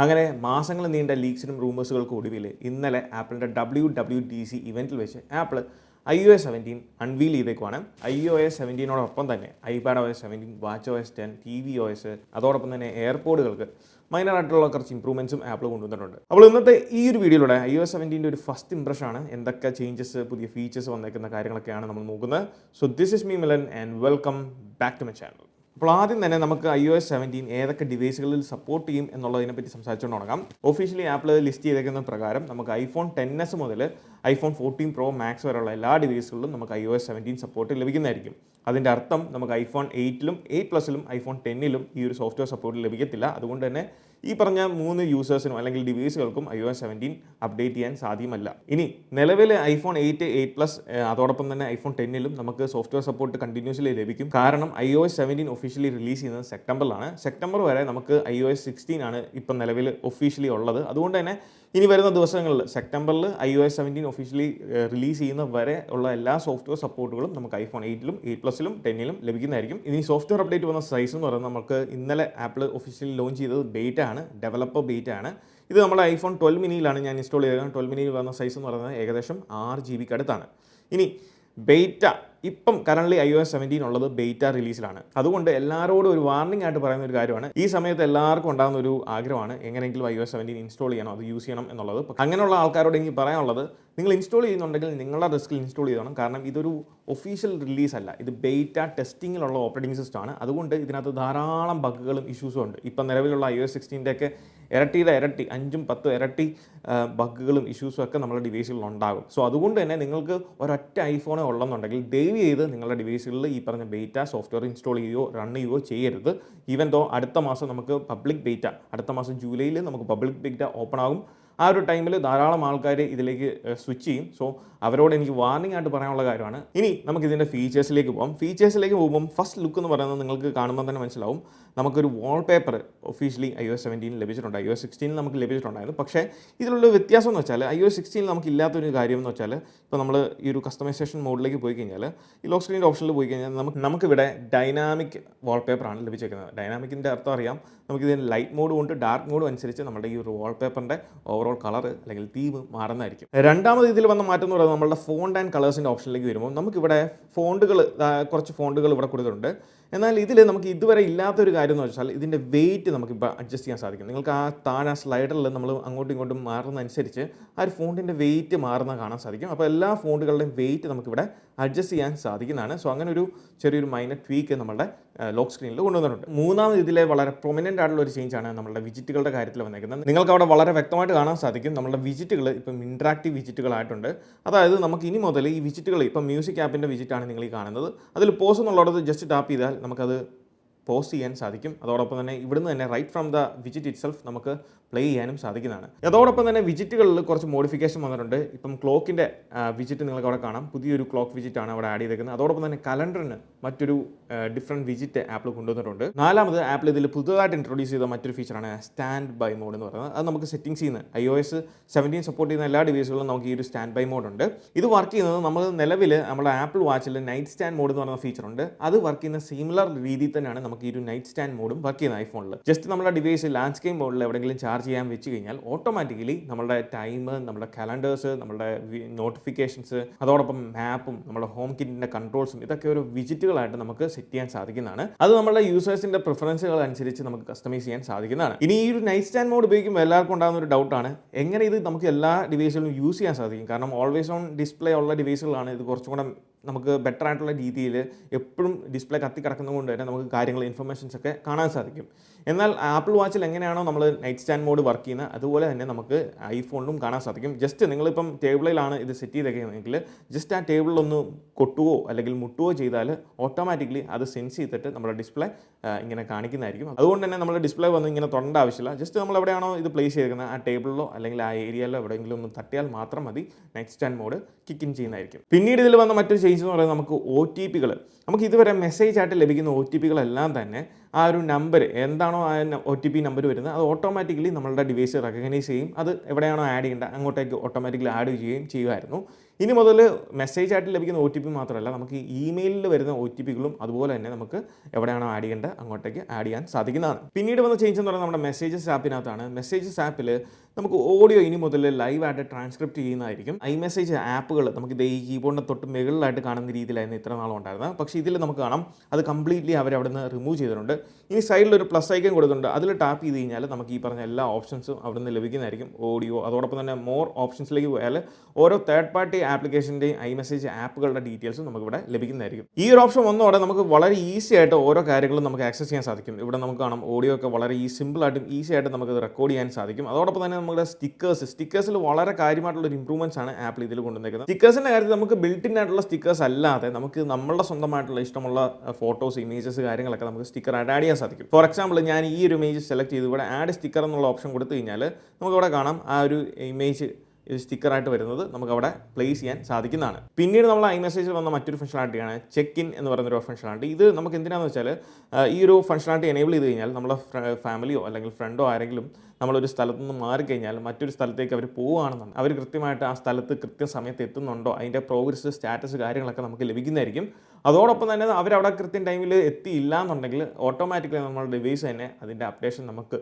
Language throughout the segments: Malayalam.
അങ്ങനെ മാസങ്ങൾ നീണ്ട ലീക്സിനും റൂമേഴ്സുകൾക്കും ഒടുവിൽ ഇന്നലെ ആപ്പിളിൻ്റെ WWDC ഇവൻറ്റിൽ വെച്ച് ആപ്പിൾ iOS 17 അൺവീൽ ചെയ്തേക്കുവാണ്. iOS 17 തന്നെ iPadOS 17, WatchOS 10, tvOS അതോടൊപ്പം തന്നെ എയർപോഡുകൾക്ക് മൈനറായിട്ടുള്ള കുറച്ച് ഇംപ്രൂവ്മെൻറ്റ്സും ആപ്പിൾ കൊണ്ടുവന്നിട്ടുണ്ട്. അപ്പോൾ ഇന്നത്തെ ഈ ഒരു വീഡിയോയിലൂടെ iOS 17 ഒരു ഫസ്റ്റ് ഇംപ്രഷനാണ്, എന്തൊക്കെ ചേഞ്ചസ് പുതിയ ഫീച്ചേഴ്സ് വന്നേക്കുന്ന കാര്യങ്ങളൊക്കെയാണ് നമ്മൾ നോക്കുന്നത്. So this is me Milan and welcome back to my channel. അപ്പോൾ ആദ്യം തന്നെ നമുക്ക് iOS 17 ഏതൊക്കെ ഡിവൈസുകളിൽ സപ്പോർട്ട് ചെയ്യും എന്നുള്ളതിനെപ്പറ്റി സംസാരിച്ചുകൊണ്ട് തുടങ്ങാം. ഒഫീഷ്യലി ആപ്പിൾ ലിസ്റ്റ് ചെയ്തേക്കുന്ന പ്രകാരം നമുക്ക് iPhone XS മുതൽ iPhone 14 Pro Max വരെയുള്ള എല്ലാ ഡിവൈസുകളിലും നമുക്ക് iOS 17 സപ്പോർട്ട് ലഭിക്കുന്നതായിരിക്കും. അതിൻ്റെ അർത്ഥം നമുക്ക് iPhone 8ലും 8 പ്ലസിലും iPhone 10ലും ഈ ഒരു സോഫ്റ്റ്വെയർ സപ്പോർട്ട് ലഭിക്കത്തില്ല. അതുകൊണ്ട് തന്നെ ഈ പറഞ്ഞ 3 യൂസേഴ്സിനും അല്ലെങ്കിൽ ഡിവൈസുകൾക്കും iOS 17 അപ്ഡേറ്റ് ചെയ്യാൻ സാധ്യമല്ല. ഇനി നിലവിൽ iPhone 8, 8 പ്ലസ് അതോടൊപ്പം തന്നെ iPhone 10ലും നമുക്ക് സോഫ്റ്റ്വെയർ സപ്പോർട്ട് കണ്ടിന്യൂസ്ലി ലഭിക്കും. കാരണം iOS 17 ഒഫീഷ്യലി റിലീസ് ചെയ്യുന്നത് സെപ്റ്റംബറിലാണ്. സെപ്റ്റംബർ വരെ നമുക്ക് iOS 16 ആണ് ഇപ്പം നിലവിൽ ഒഫീഷ്യലി ഉള്ളത്. അതുകൊണ്ട് തന്നെ ഇനി വരുന്ന ദിവസങ്ങളിൽ സെപ്റ്റംബറിൽ iOS 17 ഒഫീഷ്യലി റിലീസ് ചെയ്യുന്ന വരെ ഉള്ള എല്ലാ സോഫ്റ്റ്വെയർ സപ്പോർട്ടുകളും നമുക്ക് iPhone 8ലും 8 പ്ലസിലും 10ലും ലഭിക്കുന്നതായിരിക്കും. ഇനി സോഫ്റ്റ്വെയർ അപ്ഡേറ്റ് വന്ന സൈസ് എന്ന് പറയുന്നത് നമുക്ക് ഇന്നലെ ആപ്പിൾ ഒഫീഷ്യലി ലോഞ്ച് ചെയ്തത് ബേറ്റ ആണ്, ഡെവലപ്പർ ബേറ്റ ആണ്. ഇത് നമ്മുടെ iPhone 12 മിനിയിലാണ് ഞാൻ ഇൻസ്റ്റാൾ ചെയ്തത്. 12 മിനിയിൽ വന്ന സൈസ് എന്ന് പറയുന്നത് ഏകദേശം 6 GB അടുത്താണ്. ഇനി ബേറ്റ ഇപ്പം കറൻറ്റ്ലി iOS 17 ഉള്ളത് ബേറ്റ റിലീസിലാണ്. അതുകൊണ്ട് എല്ലാവരോടും ഒരു വാർണിംഗ് ആയിട്ട് പറയുന്ന ഒരു കാര്യമാണ്, ഈ സമയത്ത് എല്ലാവർക്കും ഉണ്ടാകുന്ന ഒരു ആഗ്രഹമാണ് എങ്ങനെയെങ്കിലും iOS 17 ഇൻസ്റ്റാൾ ചെയ്യണം, അത് യൂസ് ചെയ്യണം എന്നുള്ളത്. അങ്ങനെയുള്ള ആൾക്കാരോട് എനിക്ക് പറയാനുള്ളത്, നിങ്ങൾ ഇൻസ്റ്റാൾ ചെയ്യുന്നുണ്ടെങ്കിൽ നിങ്ങളുടെ റിസ്കിൽ ഇൻസ്റ്റാൾ ചെയ്യണം. കാരണം ഇതൊരു ഒഫീഷ്യൽ റിലീസ് അല്ല, ഇത് ബേറ്റ ടെസ്റ്റിങ്ങിലുള്ള ഓപ്പറേറ്റിംഗ് സിസ്റ്റം ആണ്. അതുകൊണ്ട് ഇതിനകത്ത് ധാരാളം ബഗ്ഗുകളും ഇഷ്യൂസും ഉണ്ട്. ഇപ്പം നിലവിലുള്ള iOS 16ൻ്റെയൊക്കെ ഇരട്ടി 5-10 ഇരട്ടി ബഗ്ഗുകളും ഇഷ്യൂസും ഒക്കെ നമ്മുടെ ഡിവൈസുകളിൽ ഉണ്ടാകും. സോ അതുകൊണ്ട് തന്നെ നിങ്ങൾക്ക് ഒരൊറ്റ ഐഫോണേ ഉള്ളെന്നുണ്ടെങ്കിൽ ദയവ് ചെയ്ത് നിങ്ങളുടെ ഡിവൈസുകളിൽ ഈ പറഞ്ഞ ബേറ്റ സോഫ്റ്റ്വെയർ ഇൻസ്റ്റാൾ ചെയ്യുകയോ റൺ ചെയ്യുകയോ ചെയ്യരുത്. ഈവൻ ദോ അടുത്ത മാസം നമുക്ക് പബ്ലിക് ബേറ്റ, അടുത്ത മാസം ജൂലൈയിൽ നമുക്ക് പബ്ലിക് ബേറ്റ ഓപ്പൺ ആകും. ആ ഒരു ടൈമിൽ ധാരാളം ആൾക്കാർ ഇതിലേക്ക് സ്വിച്ച് ചെയ്യും. സോ അവരോട് എനിക്ക് വാർണിംഗ് ആയിട്ട് പറയാനുള്ള കാര്യമാണ്. ഇനി നമുക്ക് ഇതിൻ്റെ ഫീച്ചേഴ്സിലേക്ക് പോകാം. ഫീച്ചേഴ്സിലേക്ക് പോകുമ്പം ഫസ്റ്റ് ലുക്ക് എന്ന് പറയുന്നത് നിങ്ങൾക്ക് കാണുമ്പോൾ തന്നെ മനസ്സിലാവും, നമുക്കൊരു വാൾപേപ്പർ ഒഫീഷ്യലി iOS 17 ലഭിച്ചിട്ടുണ്ട്. iOS 16 നമുക്ക് ലഭിച്ചിട്ടുണ്ടായിരുന്നു. പക്ഷേ ഇതിലുള്ള വ്യത്യാസം എന്ന് വെച്ചാൽ iOS 16 നമുക്ക് ഇല്ലാത്തൊരു കാര്യം എന്ന് വെച്ചാൽ, ഇപ്പോൾ നമ്മൾ ഈ ഒരു കസ്റ്റമൈസേഷൻ മോഡിലേക്ക് പോയി കഴിഞ്ഞാൽ, ഈ ലോക്ക് സ്ക്രീൻ ഓപ്ഷനിൽ പോയി കഴിഞ്ഞാൽ നമുക്കിവിടെ ഡൈനാമിക് വാൾപേപ്പറാണ് ലഭിച്ചിരിക്കുന്നത്. ഡൈനാമിക്കിൻ്റെ അർത്ഥം അറിയാം, നമുക്കിതിന് ലൈറ്റ് മോഡും ഉണ്ട് ഡാർക്ക് മോഡും അനുസരിച്ച് നമ്മുടെ ഈ ഒരു വാൾപേപ്പറിൻ്റെ ഓവറോൾ കളർ അല്ലെങ്കിൽ തീം മാറുന്നതായിരിക്കും. രണ്ടാമത് ഇതിൽ വന്ന മാറ്റം എന്ന് പറയുന്നത് നമ്മുടെ ഫോണ്ട് ആൻഡ് കളേഴ്സിൻ്റെ ഓപ്ഷനിലേക്ക് വരുമ്പോൾ നമുക്കിവിടെ കുറച്ച് ഫോണ്ടുകൾ ഇവിടെ കൊടുത്തിട്ടുണ്ട്. എന്നാൽ ഇതിൽ നമുക്ക് ഇതുവരെ ഇല്ലാത്തൊരു കാര്യം എന്ന് വെച്ചാൽ ഇതിൻ്റെ വെയിറ്റ് നമുക്കിപ്പോൾ അഡ്ജസ്റ്റ് ചെയ്യാൻ സാധിക്കും. നിങ്ങൾക്ക് ആ താഴെ സ്ലൈഡറിൽ നമ്മൾ അങ്ങോട്ടും ഇങ്ങോട്ടും മാറുന്നതനുസരിച്ച് ആ ഒരു ഫോണ്ടിൻ്റെ വെയിറ്റ് മാറുന്ന കാണാൻ സാധിക്കും. അപ്പോൾ എല്ലാ ഫോണ്ടുകളുടെയും വെയിറ്റ് നമുക്കിവിടെ അഡ്ജസ്റ്റ് ചെയ്യാൻ സാധിക്കുന്നതാണ്. സോ അങ്ങനെ ഒരു ചെറിയൊരു മൈനർ ട്വീക്ക് നമ്മുടെ ലോക്ക് സ്ക്രീനിൽ കൊണ്ടുവന്നിട്ടുണ്ട്. മൂന്നാമത് ഇതിലെ വളരെ പ്രൊമിനൻ്റ് ആയിട്ടുള്ള ഒരു ചേഞ്ചാണ് നമ്മുടെ വിജിറ്റുകളുടെ കാര്യത്തിൽ വന്നിരിക്കുന്നത്. നിങ്ങൾക്ക് അവിടെ വളരെ വ്യക്തമായിട്ട് കാണാൻ സാധിക്കും നമ്മുടെ വിജിറ്റുകൾ ഇപ്പം ഇൻട്രാക്റ്റീവ് വിജിറ്റുകളായിട്ടുണ്ട്. അതായത് നമുക്ക് ഇനി മുതൽ ഈ വിജിറ്റുകൾ, ഇപ്പം മ്യൂസിക് ആപ്പിൻ്റെ വിജിറ്റാണ് നിങ്ങൾ ഈ കാണുന്നത്, അതിൽ പോസ് എന്നുള്ളത് ജസ്റ്റ് ടാപ്പ് ചെയ്താൽ നമുക്കത് പോസ് ചെയ്യാൻ സാധിക്കും. അതോടൊപ്പം തന്നെ ഇവിടുന്ന് തന്നെ റൈറ്റ് ഫ്രം ദ വിജിറ്റ് ഇറ്റ് സെൽഫ് നമുക്ക് പ്ലേ ചെയ്യാനും സാധിക്കുന്നതാണ്. അതോടൊപ്പം തന്നെ വിജിറ്റുകളിൽ കുറച്ച് മോഡിഫിക്കേഷൻ വന്നിട്ടുണ്ട്. ഇപ്പം ക്ലോക്കിൻ്റെ വിജിറ്റ് നിങ്ങൾക്ക് അവിടെ കാണാം, പുതിയൊരു ക്ലോക്ക് വിജിറ്റാണ് അവിടെ ആഡ് ചെയ്തേക്കുന്നത്. അതോടൊപ്പം തന്നെ കലണ്ടറിന് മറ്റൊരു ഡിഫറെൻറ്റ് വിജിറ്റ് ആപ്പിൾ കൊണ്ടുവന്നിട്ടുണ്ട്. നാലാമത് ആപ്പിൾ ഇതിൽ പുതുതായിട്ട് ഇൻട്രൊഡ്യൂസ് ചെയ്ത മറ്റൊരു ഫീച്ചറാണ് സ്റ്റാൻഡ് ബൈ മോഡ് എന്ന് പറയുന്നത്. അത് നമുക്ക് സെറ്റിംഗ്സ് ചെയ്യുന്ന iOS 17 സപ്പോർട്ട് ചെയ്യുന്ന എല്ലാ ഡിവൈസുകളിലും നമുക്ക് ഈ ഒരു സ്റ്റാൻഡ് ബൈ മോഡ് ഉണ്ട്. ഇത് വർക്ക് ചെയ്യുന്നത് നമ്മൾ നിലവിൽ നമ്മുടെ ആപ്പിൾ വാച്ചിൽ നൈറ്റ് സ്റ്റാൻഡ് മോഡ് എന്ന് പറയുന്ന ഫീച്ചറുണ്ട്. അത് വർക്ക് ചെയ്യുന്ന സിമിലർ രീതിയിൽ തന്നെയാണ് നമുക്ക് ഈ ഒരു നൈറ്റ് സ്റ്റാൻഡ് മോഡും വർക്ക് ചെയ്യുന്നത് ഐഫോണിൽ. ജസ്റ്റ് നമ്മുടെ ഡിവൈസ് ലാൻഡ്സ്കേപ്പ് മോഡിൽ എവിടെയെങ്കിലും ചാർജ് ചെയ്യാൻ വെച്ച് കഴിഞ്ഞാൽ ഓട്ടോമാറ്റിക്കലി നമ്മുടെ ടൈം, നമ്മുടെ കലണ്ടേഴ്സ്, നമ്മുടെ നോട്ടിഫിക്കേഷൻസ്, അതോടൊപ്പം മാപ്പും നമ്മുടെ ഹോം കിറ്റിൻ്റെ കൺട്രോൾസും ഇതൊക്കെ ഒരു വിജിറ്റുകളായിട്ട് നമുക്ക് സെറ്റ് ചെയ്യാൻ സാധിക്കുന്നതാണ്. അത് നമ്മുടെ യൂസേഴ്സിൻ്റെ പ്രിഫറൻസുകൾ അനുസരിച്ച് നമുക്ക് കസ്റ്റമൈസ് ചെയ്യാൻ സാധിക്കുന്നതാണ്. ഇനി ഈ ഒരു നൈറ്റ് സ്റ്റാൻഡ് മോഡ് ഉപയോഗിക്കുമ്പോൾ എല്ലാവർക്കും ഉണ്ടാകുന്ന ഒരു ഡൗട്ടാണ്, എങ്ങനെ ഇത് നമുക്ക് എല്ലാ ഡിവൈസുകളിലും യൂസ് ചെയ്യാൻ സാധിക്കും. കാരണം ഓൾവേസ് ഓൺ ഡിസ്പ്ലേ ഉള്ള ഡിവൈസുകളാണ് ഇത് കുറച്ചും കൂടെ നമുക്ക് ബെറ്റർ ആയിട്ടുള്ള രീതിയിൽ എപ്പോഴും ഡിസ്പ്ലേ കത്തി കിടക്കുന്നത് കൊണ്ട് തന്നെ നമുക്ക് കാര്യങ്ങൾ ഇൻഫർമേഷൻസ് ഒക്കെ കാണാൻ സാധിക്കും. എന്നാൽ ആപ്പിൾ വാച്ചിൽ എങ്ങനെയാണോ നമ്മൾ നൈറ്റ് സ്റ്റാൻഡ് മോഡ് വർക്ക് ചെയ്യുന്നത് അതുപോലെ തന്നെ നമുക്ക് ഐഫോണിലും കാണാൻ സാധിക്കും. ജസ്റ്റ് നിങ്ങളിപ്പം ടേബിളിലാണ് ഇത് സെറ്റ് ചെയ്തേക്കുന്നതെങ്കിൽ ജസ്റ്റ് ആ ടേബിളിലൊന്ന് കൊട്ടുകയോ അല്ലെങ്കിൽ മുട്ടുകയോ ചെയ്താൽ ഓട്ടോമാറ്റിക്കലി അത് സെൻസ് ചെയ്തിട്ട് നമ്മുടെ ഡിസ്പ്ലേ ഇങ്ങനെ കാണിക്കുന്നതായിരിക്കും. അതുകൊണ്ട് തന്നെ നമ്മൾ ഡിസ്പ്ലേ വന്ന് ഇങ്ങനെ തൊടേണ്ട ആവശ്യമില്ല. ജസ്റ്റ് നമ്മൾ എവിടെയാണോ ഇത് പ്ലേസ് ചെയ്തിരിക്കുന്നത് ആ ടേബിളിലോ അല്ലെങ്കിൽ ആ ഏരിയയിലോ എവിടെയെങ്കിലും ഒന്ന് തട്ടിയാൽ മാത്രം മതി night stand mode kick in ചെയ്യുന്നതായിരിക്കും. പിന്നീട് ഇതിൽ വന്ന മറ്റൊരു ചേഞ്ച് എന്ന് പറയുന്നത് നമുക്ക് OTPകൾ, നമുക്ക് ഇതുവരെ മെസ്സേജ് ആയിട്ട് ലഭിക്കുന്ന OTPകൾ എല്ലാം തന്നെ ആ ഒരു നമ്പർ എന്താണോ ആ OTP നമ്പർ വരുന്നത് അത് ഓട്ടോമാറ്റിക്കലി നമ്മളുടെ ഡിവൈസ് റെക്കഗ്നൈസ് ചെയ്യും. അത് എവിടെയാണോ ആഡ് ചെയ്യേണ്ടത് അങ്ങോട്ടേക്ക് ഓട്ടോമാറ്റിക്കലി ആഡ് ചെയ്യുകയും ചെയ്യുമായിരുന്നു. ഇനി മുതൽ മെസ്സേജ് ആയിട്ട് ലഭിക്കുന്ന OTP മാത്രമല്ല, നമുക്ക് ഇമെയിലിൽ വരുന്ന OTPകളും അതുപോലെ തന്നെ നമുക്ക് എവിടെയാണോ ആഡ് ചെയ്യേണ്ടത് അങ്ങോട്ടേക്ക് ആഡ് ചെയ്യാൻ സാധിക്കുന്നതാണ്. പിന്നീട് വന്ന ചേഞ്ച് എന്ന് പറയുന്നത് നമ്മുടെ മെസ്സേജസ് ആപ്പിനകത്താണ്. മെസ്സേജസ് ആപ്പിൽ നമുക്ക് ഓഡിയോ ഇനി മുതൽ ലൈവായിട്ട് ട്രാൻസ്ക്രിപ്റ്റ് ചെയ്യുന്നതായിരിക്കും. iMessage ആപ്പുകൾ നമുക്ക് ഈ കീബോർഡിൻ്റെ തൊട്ട് മുകളിലായിട്ട് കാണുന്ന രീതിയിലായിരുന്നു ഇത്ര നാളും ഉണ്ടായിരുന്നത്. പക്ഷേ ഇതിൽ നമുക്ക് കാണാം അത് കംപ്ലീറ്റ്ലി അവർ അവിടെ നിന്ന് റിമൂവ് ചെയ്തിട്ടുണ്ട്. ഇനി സൈഡിലൊരു പ്ലസ് ഐക്കൺ കൊടുത്തിട്ടുണ്ട്. അതിൽ ടാപ്പ് ചെയ്ത് കഴിഞ്ഞാൽ നമുക്ക് ഈ പറഞ്ഞ എല്ലാ ഓപ്ഷൻസും അവിടെ നിന്ന് ലഭിക്കുന്നതായിരിക്കും. ഓഡിയോ, അതോടൊപ്പം തന്നെ മോർ ഓപ്ഷൻസിലേക്ക് പോയാൽ ഓരോ തേർഡ് പാർട്ടി ആപ്ലിക്കേഷൻ്റെയും iMessage ആപ്പുകളുടെ ഡീറ്റെയിൽസും നമുക്കിവിടെ ലഭിക്കുന്നതായിരിക്കും. ഈ ഒരു ഓപ്ഷൻ വന്നതോടെ നമുക്ക് വളരെ ഈസി ആയിട്ട് ഓരോ കാര്യങ്ങളും നമുക്ക് ആക്സസ് ചെയ്യാൻ സാധിക്കും. ഇവിടെ നമുക്ക് കാണാം ഓഡിയോ ഒക്കെ വളരെ സിമ്പിളായിട്ടും ഈസി ആയിട്ട് നമുക്ക് റെക്കോർഡ് ചെയ്യാൻ സാധിക്കും. അതോടൊപ്പം തന്നെ നമ്മുടെ സ്റ്റിക്കേഴ്സിൽ വളരെ കാര്യമായിട്ടുള്ള ഒരു ഇംപ്രൂവ്മെൻറ്റ്സ് ആണ് ആപ്പിൾ ഇതിൽ കൊണ്ടുവന്നിരിക്കുന്നത്. സ്റ്റിക്കേഴ്സിൻ്റെ കാര്യത്തിൽ നമുക്ക് ബിൽറ്റ് ആയിട്ടുള്ള സ്റ്റിക്കേഴ്സ് അല്ലാതെ നമുക്ക് നമ്മളുടെ സ്വന്തമായിട്ടുള്ള ഇഷ്ടമുള്ള ഫോട്ടോസ്, ഇമേജസ്, കാര്യങ്ങളൊക്കെ നമുക്ക് സ്റ്റിക്കർ ആഡ് ചെയ്യാൻ സാധിക്കും. ഫോർ എക്സാമ്പിൾ, ഞാൻ ഈ ഒരു ഇമേജ് സെലക്ട് ചെയ്ത് ഇവിടെ ആഡ് സ്റ്റിക്കർ എന്നുള്ള ഓപ്ഷൻ കൊടുത്തു കഴിഞ്ഞാൽ നമുക്കിവിടെ കാണാം ആ ഒരു ഇമേജ് സ്റ്റിക്കറായിട്ട് വരുന്നത് നമുക്കവിടെ പ്ലേസ് ചെയ്യാൻ സാധിക്കുന്നതാണ്. പിന്നീട് നമ്മൾ iMessageൽ വന്ന മറ്റൊരു ഫംഗ്ഷനാലിറ്റിയാണ് ചെക്ക് ഇൻ എന്ന് പറയുന്നൊരു ഫംഗ്ഷനാലിറ്റി. ഇത് നമുക്ക് എന്തിനാണെന്ന് വെച്ചാൽ ഈ ഒരു ഫംഗ്ഷനാലിറ്റി എനേബിൾ ചെയ്ത് കഴിഞ്ഞാൽ നമ്മുടെ ഫാമിലിയോ അല്ലെങ്കിൽ ഫ്രണ്ടോ ആരെങ്കിലും നമ്മളൊരു സ്ഥലത്ത് നിന്ന് മാറിക്കഴിഞ്ഞാൽ മറ്റൊരു സ്ഥലത്തേക്ക് അവർ പോവുകയാണെന്നുണ്ട്, അവർ കൃത്യമായിട്ട് ആ സ്ഥലത്ത് കൃത്യസമയത്ത് എത്തുന്നുണ്ടോ, അതിൻ്റെ പ്രോഗ്രസ്, സ്റ്റാറ്റസ്, കാര്യങ്ങളൊക്കെ നമുക്ക് ലഭിക്കുന്നതായിരിക്കും. അതോടൊപ്പം തന്നെ അവരവിടെ കൃത്യം ടൈമിൽ എത്തിയില്ല എന്നുണ്ടെങ്കിൽ ഓട്ടോമാറ്റിക്കലി നമ്മുടെ ഡിവൈസ് തന്നെ അതിൻ്റെ അപ്ഡേഷൻ നമുക്ക്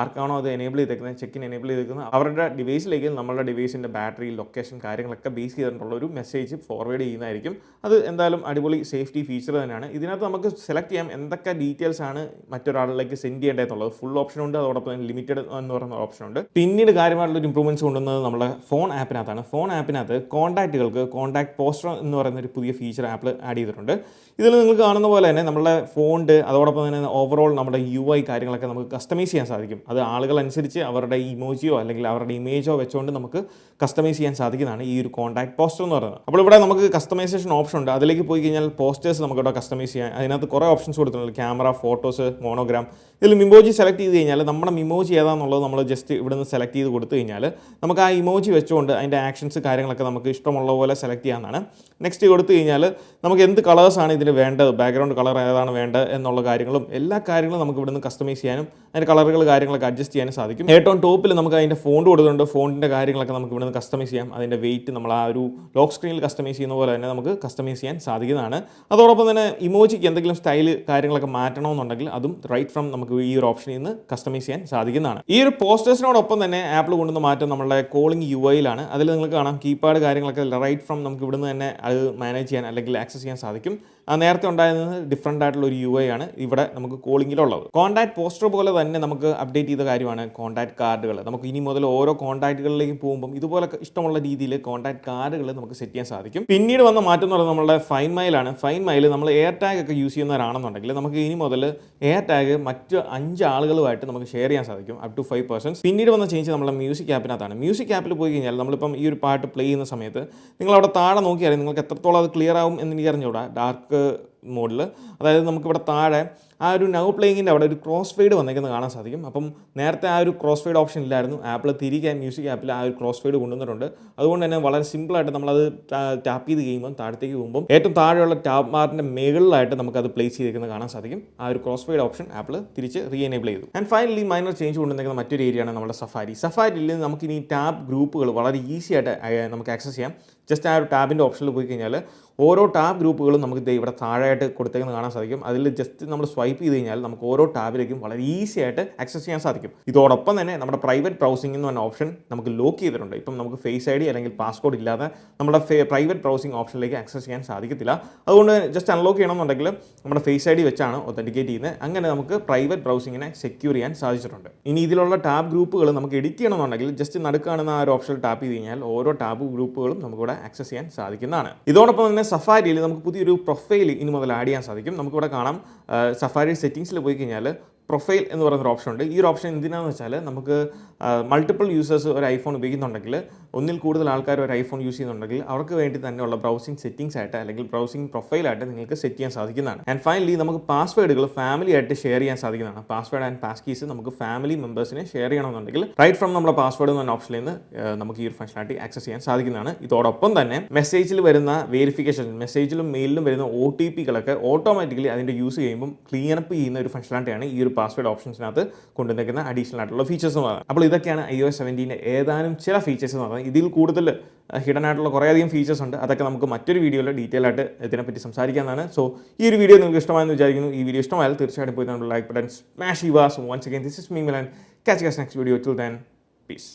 ആർക്കാണോ അത് എനേബിൾ ചെയ്തേക്കുന്നത്, ചെക്കിൻ എനേബിൾ ചെയ്തേക്കുന്നത്, അവരുടെ ഡിവൈസിലേക്ക് നമ്മളുടെ ഡിവൈസിൻ്റെ ബാറ്ററി, ലൊക്കേഷൻ, കാര്യങ്ങളൊക്കെ ബേസ് ചെയ്തിട്ടുള്ള ഒരു മെസ്സേജ് ഫോർവേഡ് ചെയ്യുന്നതായിരിക്കും. അത് എന്തായാലും അടിപൊളി സേഫ്റ്റി ഫീച്ചർ തന്നെയാണ്. ഇതിനകത്ത് നമുക്ക് സെലക്ട് ചെയ്യാം എന്തൊക്കെ ഡീറ്റെയിൽസ് ആണ് മറ്റൊരാളിലേക്ക് സെൻഡ് ചെയ്യേണ്ടതെന്നുള്ളത്. ഫുൾ ഓപ്ഷൻ ഉണ്ട്, അതോടൊപ്പം തന്നെ ലിമിറ്റഡ് എന്ന് പറയുന്ന ഓപ്ഷൻ ഉണ്ട്. പിന്നീട് കാര്യമായിട്ടുള്ള ഇംപ്രൂവ്മെൻറ്റ്സ് കൊണ്ടുവന്നത് നമ്മുടെ ഫോൺ ആപ്പിനകത്താണ്. ഫോൺ ആപ്പിനകത്ത് കോൺടാക്റ്റുകൾക്ക് കോൺടാക്ട് പോസ്റ്റർ എന്ന് പറയുന്ന ഒരു പുതിയ ഫീച്ചർ ആപ്പിൽ ആഡ് ചെയ്തിട്ടുണ്ട്. ഇതിൽ നിങ്ങൾ കാണുന്ന പോലെ തന്നെ നമ്മുടെ ഫോണ്ട്, അതോടൊപ്പം തന്നെ ഓവറോൾ നമ്മുടെ UI കാര്യങ്ങളൊക്കെ നമുക്ക് കസ്റ്റമൈസ് ചെയ്യാൻ സാധിക്കും. അത് ആളുകൾ അനുസരിച്ച് അവരുടെ ഇമോജിയോ അല്ലെങ്കിൽ അവരുടെ ഇമേജോ വെച്ചുകൊണ്ട് നമുക്ക് കസ്റ്റമൈസ് ചെയ്യാൻ സാധിക്കുന്നതാണ് ഈ ഒരു കോൺടാക്ട് പോസ്റ്റർ എന്ന് പറയുന്നത്. അപ്പോൾ ഇവിടെ നമുക്ക് കസ്റ്റമൈസേഷൻ ഓപ്ഷൻ ഉണ്ട്. അതിലേക്ക് പോയി കഴിഞ്ഞാൽ പോസ്റ്റേഴ്സ് നമുക്ക് ഇവിടെ കസ്റ്റമൈസ് ചെയ്യാൻ അതിനകത്ത് കുറേ ഓപ്ഷൻസ് കൊടുത്തിട്ടുണ്ട്. Camera, photos, monogram. ഇതിൽ ഇമോജി സെലക്ട് ചെയ്ത് കഴിഞ്ഞാൽ നമ്മുടെ ഇമോജി ഏതാണെന്നുള്ളത് നമ്മൾ ജസ്റ്റ് ഇവിടെ നിന്ന് സെലക്ട് ചെയ്ത് കൊടുത്തു കഴിഞ്ഞാൽ നമുക്ക് ആ ഇമോജി വെച്ചുകൊണ്ട് അതിൻ്റെ ആക്ഷൻസ്, കാര്യങ്ങളൊക്കെ നമുക്ക് ഇഷ്ടമുള്ള പോലെ സെലക്ട് ചെയ്യാവുന്നതാണ്. നെക്സ്റ്റ് കൊടുത്തു കഴിഞ്ഞാൽ നമുക്ക് എന്ത് കളേഴ്സാണ് ഇതിന് വേണ്ടത്, ബാക്ക്ഗ്രൗണ്ട് കളർ ഏതാണ് വേണ്ടത് എന്നുള്ള കാര്യങ്ങളും എല്ലാ കാര്യങ്ങളും നമുക്ക് ഇവിടെ നിന്ന് കസ്റ്റമൈസ് ചെയ്യാനും അതിൻ്റെ കളറുകൾ, കാര്യങ്ങളൊക്കെ അഡ്ജസ്റ്റ് ചെയ്യാനും സാധിക്കും. ഏറ്റവും ടോപ്പിൽ നമുക്ക് അതിൻ്റെ ഫോണ്ട് കൊടുത്തിട്ടുണ്ട്. ഫോണ്ടിൻ്റെ കാര്യങ്ങളൊക്കെ നമുക്ക് ഇവിടെ നിന്ന് കസ്റ്റമൈസ് ചെയ്യാം. അതിൻ്റെ വെയിറ്റ് നമ്മൾ ആ ഒരു ലോക്ക് സ്ക്രീനിൽ കസ്റ്റമൈസ് ചെയ്യുന്ന പോലെ തന്നെ നമുക്ക് കസ്റ്റമൈസ് ചെയ്യാൻ സാധിക്കുന്നതാണ്. അതോടൊപ്പം തന്നെ ഇമോജിക്ക് എന്തെങ്കിലും സ്റ്റൈൽ, കാര്യങ്ങളൊക്കെ മാറ്റണമെന്നുണ്ടെങ്കിൽ അതും റൈറ്റ് ഫ്രം നമുക്ക് ഈ ഒരു ഓപ്ഷനിൽ നിന്ന് കസ്റ്റമൈസ് ചെയ്യാൻ സാധിക്കുന്നതാണ്. ഈ ഒരു പോസ്റ്റേഴ്സിനോടൊപ്പം തന്നെ ആപ്പിൾ കൊണ്ടുവന്ന മാറ്റം നമ്മുടെ കോളിംഗ് UIയിലാണ്. അതിൽ നിങ്ങൾക്ക് കാണാം കീപാഡ്, കാര്യങ്ങളൊക്കെ റൈറ്റ് ഫ്രം നമുക്ക് ഇവിടുന്ന് തന്നെ അത് മാനേജ് ചെയ്യാൻ അല്ലെങ്കിൽ ആക്സസ് ചെയ്യാൻ സാധിക്കും. നേരത്തെ ഉണ്ടായിരുന്നത് ഡിഫറൻ്റ് ആയിട്ടുള്ള ഒരു UI ആണ് ഇവിടെ നമുക്ക് കോളിങ്ങിലുള്ളത്. കോൺടാക്ട് പോസ്റ്റർ പോലെ തന്നെ നമുക്ക് അപ്ഡേറ്റ് ചെയ്ത കാര്യമാണ് കോൺടാക്ട് കാർഡുകൾ. നമുക്ക് ഇനി മുതൽ ഓരോ കോൺടാക്റ്റുകളിലേക്ക് പോകുമ്പോൾ ഇതുപോലെ ഇഷ്ടമുള്ള രീതിയിൽ കോൺടാക്ട് കാർഡുകൾ നമുക്ക് സെറ്റ് ചെയ്യാൻ സാധിക്കും. പിന്നീട് വന്ന മാറ്റം എന്ന് പറയുന്നത് നമ്മുടെ ഫൈൻ മൈലാണ്. ഫൈൻ മൈൽ നമ്മൾ എയർ ടാഗ് ഒക്കെ യൂസ് ചെയ്യുന്നവരാണെന്നുണ്ടെങ്കിൽ നമുക്ക് ഇനി മുതൽ എയർ ടാഗ് മറ്റ് 5 ആളുകളുമായിട്ട് നമുക്ക് ഷെയർ ചെയ്യാൻ സാധിക്കും, അപ് ടു 5%. പിന്നീട് വന്ന ചേഞ്ച് നമ്മുടെ മ്യൂസിക് ആപ്പിനകത്താണ്. മ്യൂസിക് ആപ്പിൽ പോയി കഴിഞ്ഞാൽ നമ്മളിപ്പം ഈ ഒരു പാട്ട് പ്ലേ ചെയ്യുന്ന സമയത്ത് നിങ്ങൾ അവിടെ താഴെ നോക്കിയാൽ നിങ്ങൾക്ക് എത്രത്തോളം അത് ക്ലിയർ ആവും എന്ന് എനിക്ക് അറിഞ്ഞുകൂടാ. ഡാർക്ക് മോഡിൽ, അതായത് നമുക്കിവിടെ താഴെ ആ ഒരു നൗ പ്ലേയിങ്ങിൻ്റെ അവിടെ ഒരു ക്രോസ് ഫെയ്ഡ് വന്നേക്കുന്നത് കാണാൻ സാധിക്കും. അപ്പം നേരത്തെ ആ ഒരു ക്രോസ് ഫെയ്ഡ് ഓപ്ഷൻ ഇല്ലായിരുന്നു. ആപ്പിൾ തിരികെ മ്യൂസിക് ആപ്പിൽ ആ ഒരു ക്രോസ് ഫെയ്ഡ് കൊണ്ടുവന്നിട്ടുണ്ട്. അതുകൊണ്ട് തന്നെ വളരെ സിമ്പിളായിട്ട് നമ്മളത് ടാപ്പ് ചെയ്ത് കഴിയുമ്പോൾ താഴത്തേക്ക് പോകുമ്പോൾ ഏറ്റവും താഴെയുള്ള ടാപ്പ് ബാറിൻ്റെ മുകളിലായിട്ട് നമുക്കത് പ്ലേസ് ചെയ്തിരിക്കുന്നത് കാണാൻ സാധിക്കും. ആ ഒരു ക്രോസ് ഫെയ്ഡ് ഓപ്ഷൻ ആപ്പിൾ തിരിച്ച് റീഎനേബിൾ ചെയ്തു. ആൻഡ് ഫൈനലി മൈനർ ചേഞ്ച് കൊണ്ടുവന്നിരിക്കുന്ന മറ്റൊരു ഏരിയയാണ് നമ്മുടെ സഫാരി. സഫാരിയിൽ നമുക്കിനി ടാബ് ഗ്രൂപ്പുകൾ വളരെ ഈസി ആയിട്ട് നമുക്ക് ആക്സസ് ചെയ്യാം. ജസ്റ്റ് ആ ഒരു ടാബിൻ്റെ ഓപ്ഷനിൽ പോയി കഴിഞ്ഞാൽ ഓരോ ടാബ് ഗ്രൂപ്പുകളും നമുക്ക് ഇവിടെ താഴെയായിട്ട് കൊടുത്തേക്കുന്നത് കാണാൻ സാധിക്കും. അതിൽ ജസ്റ്റ് നമ്മൾ സ്വൈപ്പ് ചെയ്ത് കഴിഞ്ഞാൽ നമുക്ക് ഓരോ ടാബിലേക്കും വളരെ ഈസി ആയിട്ട് ആക്സസ് ചെയ്യാൻ സാധിക്കും. ഇതോടൊപ്പം തന്നെ നമ്മുടെ പ്രൈവറ്റ് ബ്രൗസിംഗ് എന്ന് പറഞ്ഞ ഓപ്ഷൻ നമുക്ക് ലോക്ക് ചെയ്തിട്ടുണ്ട്. ഇപ്പം നമുക്ക് ഫേസ് ID അല്ലെങ്കിൽ പാസ്വേഡ് ഇല്ലാതെ നമ്മുടെ പ്രൈവറ്റ് ബ്രൗസിംഗ് ഓപ്ഷനിലേക്ക് ആക്സസ് ചെയ്യാൻ സാധിക്കത്തില്ല. അതുകൊണ്ട് ജസ്റ്റ് അൺലോക്ക് ചെയ്യണമെന്നുണ്ടെങ്കിൽ നമ്മുടെ ഫേസ് ID വെച്ചാണ് ഒത്തൻറ്റിക്കേറ്റ് ചെയ്യുന്നത്. അങ്ങനെ നമുക്ക് പ്രൈവറ്റ് ബ്രൗസിങ്ങിനെ സെക്യൂർ ചെയ്യാൻ സാധിച്ചിട്ടുണ്ട്. ഇനി ഇതിലുള്ള ടാബ് ഗ്രൂപ്പുകൾ നമുക്ക് എഡിറ്റ് ചെയ്യണമെന്നുണ്ടെങ്കിൽ ജസ്റ്റ് നടുക്കാണെന്ന ആ ഒരു ഓപ്ഷൻ ടാപ്പ് ചെയ്ത് കഴിഞ്ഞാൽ ഓരോ ടാബ് ഗ്രൂപ്പുകളും നമുക്കിവിടെ ആക്സസ് ചെയ്യാൻ സാധിക്കുന്നതാണ്. ഇതോടൊപ്പം തന്നെ സഫാരിയിൽ നമുക്ക് പുതിയൊരു പ്രൊഫൈൽ ഇനി മുതൽ ആഡ് ചെയ്യാൻ സാധിക്കും. നമുക്കിവിടെ കാണാം സഫാരി സെറ്റിംഗ്സിൽ പോയി കഴിഞ്ഞാൽ പ്രൊഫൈൽ എന്ന് പറയുന്നൊരു ഓപ്ഷൻ ഉണ്ട്. ഈ ഒരു ഓപ്ഷൻ എന്തിനാണെന്ന് വെച്ചാൽ നമുക്ക് മൾട്ടിപ്പിൾ യൂസേഴ്സ് ഒരു ഐഫോൺ ഉപയോഗിക്കുന്നുണ്ടെങ്കിൽ, ഒന്നിൽ കൂടുതൽ ആൾക്കാർ ഒരു ഐഫോൺ യൂസ് ചെയ്യുന്നുണ്ടെങ്കിൽ അവർക്ക് വേണ്ടി തന്നെയുള്ള ബ്രൗസിംഗ് സെറ്റിംഗ്സ് ആയിട്ട് അല്ലെങ്കിൽ ബ്രൗസിംഗ് പ്രൊഫൈലായിട്ട് നിങ്ങൾക്ക് സെറ്റ് ചെയ്യാൻ സാധിക്കുന്നതാണ്. ആൻഡ് ഫൈനലി നമുക്ക് പാസ്വേഡുകൾ ഫാമിലി ആയിട്ട് ഷെയർ ചെയ്യാൻ സാധിക്കുന്നതാണ്. പാസ്വേഡ് ആൻഡ് പാസ് കീസ് നമുക്ക് ഫാമിലി മെമ്പേഴ്സിനെ ഷെയർ ചെയ്യണമെന്നുണ്ടെങ്കിൽ റൈറ്റ് ഫ്രം നമ്മുടെ പാസ്വേഡ് എന്ന ഓപ്ഷനിൽ നിന്ന് നമുക്ക് ഈ ഒരു ഫംഗ്ഷനാലിറ്റി ആക്സസ് ചെയ്യാൻ സാധിക്കുന്നതാണ്. ഇതോടൊപ്പം തന്നെ മെസ്സേജിൽ വരുന്ന വെരിഫിക്കേഷൻ, മെസ്സേജിലും മെയിലിലും വരുന്ന OTPകളൊക്കെ ഓട്ടോമാറ്റിക്കലി അതിൻ്റെ യൂസ് ചെയ്യുമ്പോൾ ക്ലീൻ അപ്പ് ചെയ്യുന്ന ഒരു ഫംഗ്ഷനാലിറ്റിയാണ് ഈ ഒരു പാസ്വേഡ് ഓപ്ഷൻസിനകത്ത് കൊണ്ടുവന്നിരിക്കുന്ന അഡീഷണൽ ആയിട്ടുള്ള ഫീച്ചേഴ്സ് എന്ന് പറയുന്നത്. അപ്പോൾ ഇതൊക്കെയാണ് iOS 17 ഏതാനും ചില ഫീച്ചേഴ്സ് എന്ന് പറയുന്നത്. ഇതിൽ കൂടുതൽ ഹിഡൻ ആയിട്ടുള്ള കുറേയധികം ഫീച്ചേഴ്സ് ഉണ്ട്. അതൊക്കെ നമുക്ക് മറ്റൊരു വീഡിയോയിൽ ഡീറ്റെയിൽ ആയിട്ട് ഇതിനെപ്പറ്റി സംസാരിക്കാനാണ്. സോ ഈ ഒരു വീഡിയോ നിങ്ങൾക്ക് ഇഷ്ടമായെന്ന് വിചാരിക്കുന്നു. ഈ വീഡിയോ ഇഷ്ടമായാൽ തീർച്ചയായിട്ടും പോയി നമ്മുടെ ലൈക്ക് ബട്ടൺ സ്മാഷ് ചെയ്യുക. So once again this is me Milan. Catch you guys next video. Till then, peace.